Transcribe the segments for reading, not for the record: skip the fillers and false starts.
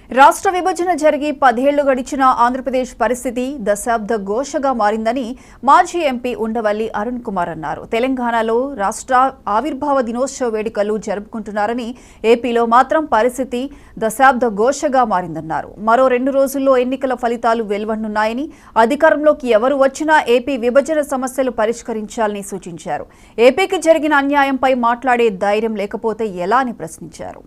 రాష్ట్ర విభజన జరిగి 10 ఏళ్లు గడిచిన ఆంధ్రప్రదేశ్ పరిస్థితి దశాబ్ద ఘోషగా మారిందని మాజీ ఎంపీ ఉండవల్లి అరుణ్ కుమార్ అన్నారు. తెలంగాణలో రాష్ట్ర ఆవిర్భావ దినోత్సవ వేడుకలు జరుపుకుంటున్నారని, ఏపీలో మాత్రం పరిస్థితి దశాబ్ద ఘోషగా మారిందన్నారు. మరో 2 రోజుల్లో ఎన్నికల ఫలితాలు వెలువడనున్నాయని, అధికారంలోకి ఎవరు వచ్చినా ఏపీ విభజన సమస్యలు పరిష్కరించాలని సూచించారు. ఏపీకి జరిగిన అన్యాయంపై మాట్లాడే ధైర్యం లేకపోతే ఎలా అని ప్రశ్నించారు.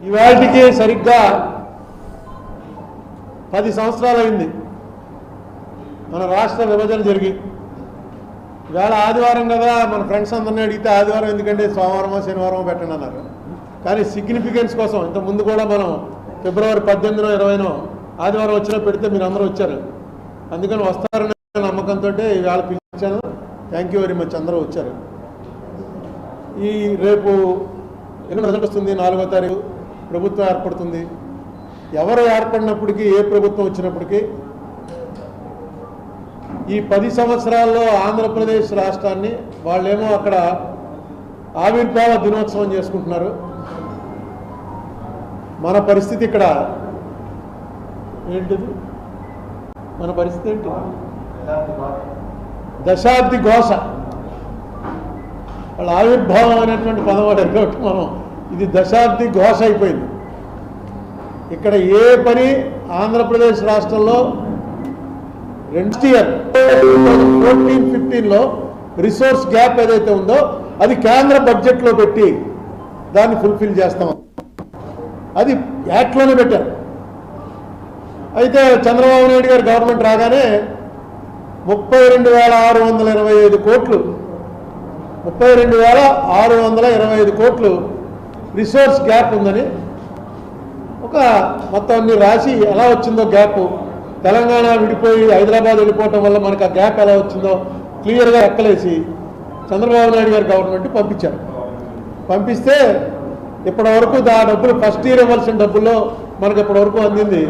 ఇవాటికి సరిగ్గా 10 సంవత్సరాలు అయింది మన రాష్ట్ర విభజన జరిగి. ఇవాళ ఆదివారం కదా, మన ఫ్రెండ్స్ అందరినీ అడిగితే ఆదివారం ఎందుకంటే సోమవారమో శనివారమో పెట్టండి అన్నారు. కానీ సిగ్నిఫికెన్స్ కోసం ఇంతకుముందు కూడా మనం ఫిబ్రవరి 18నో 20నో ఆదివారం వచ్చినా పెడితే మీరు అందరూ వచ్చారు. అందుకని వస్తారనే నమ్మకంతో ఇవాళ పిలిచాను. థ్యాంక్ యూ వెరీ మచ్, అందరూ వచ్చారు. ఈ రేపు రిజల్ట్ వస్తుంది, 4వ తారీఖు ప్రభుత్వం ఏర్పడుతుంది. ఎవరు ఏర్పడినప్పటికీ, ఏ ప్రభుత్వం వచ్చినప్పటికీ ఈ 10 సంవత్సరాల్లో ఆంధ్రప్రదేశ్ రాష్ట్రాన్ని వాళ్ళేమో అక్కడ ఆవిర్భావ దినోత్సవం చేసుకుంటున్నారు. మన పరిస్థితి ఇక్కడ ఏంటిది? మన పరిస్థితి ఏంటి? దశాబ్ది ఘోష. వాళ్ళ ఆవిర్భావం అనేటువంటి పదం వాడు మనం ఇది దశాబ్ది ఘోష అయిపోయింది. ఇక్కడ ఏ పని ఆంధ్రప్రదేశ్ రాష్ట్రంలో 2014-15లో రిసోర్స్ గ్యాప్ ఏదైతే ఉందో అది కేంద్ర బడ్జెట్లో పెట్టి దాన్ని ఫుల్ఫిల్ చేస్తాం. అది యాక్ట్లోనే పెట్టారు. అయితే చంద్రబాబు నాయుడు గారు గవర్నమెంట్ రాగానే 32,625 కోట్లు 32,625 కోట్లు రిసోర్స్ గ్యాప్ ఉందని ఒక మొత్తం అన్ని రాసి ఎలా వచ్చిందో గ్యాప్, తెలంగాణ విడిపోయి హైదరాబాద్ వెళ్ళిపోవటం వల్ల మనకు ఆ గ్యాప్ ఎలా వచ్చిందో క్లియర్గా ఎక్కలేసి చంద్రబాబు నాయుడు గారి గవర్నమెంట్ పంపించారు. పంపిస్తే ఇప్పటి వరకు ఆ డబ్బులు ఫస్ట్ ఇయర్ ఇవ్వాల్సిన డబ్బుల్లో మనకు ఇప్పటి వరకు అందింది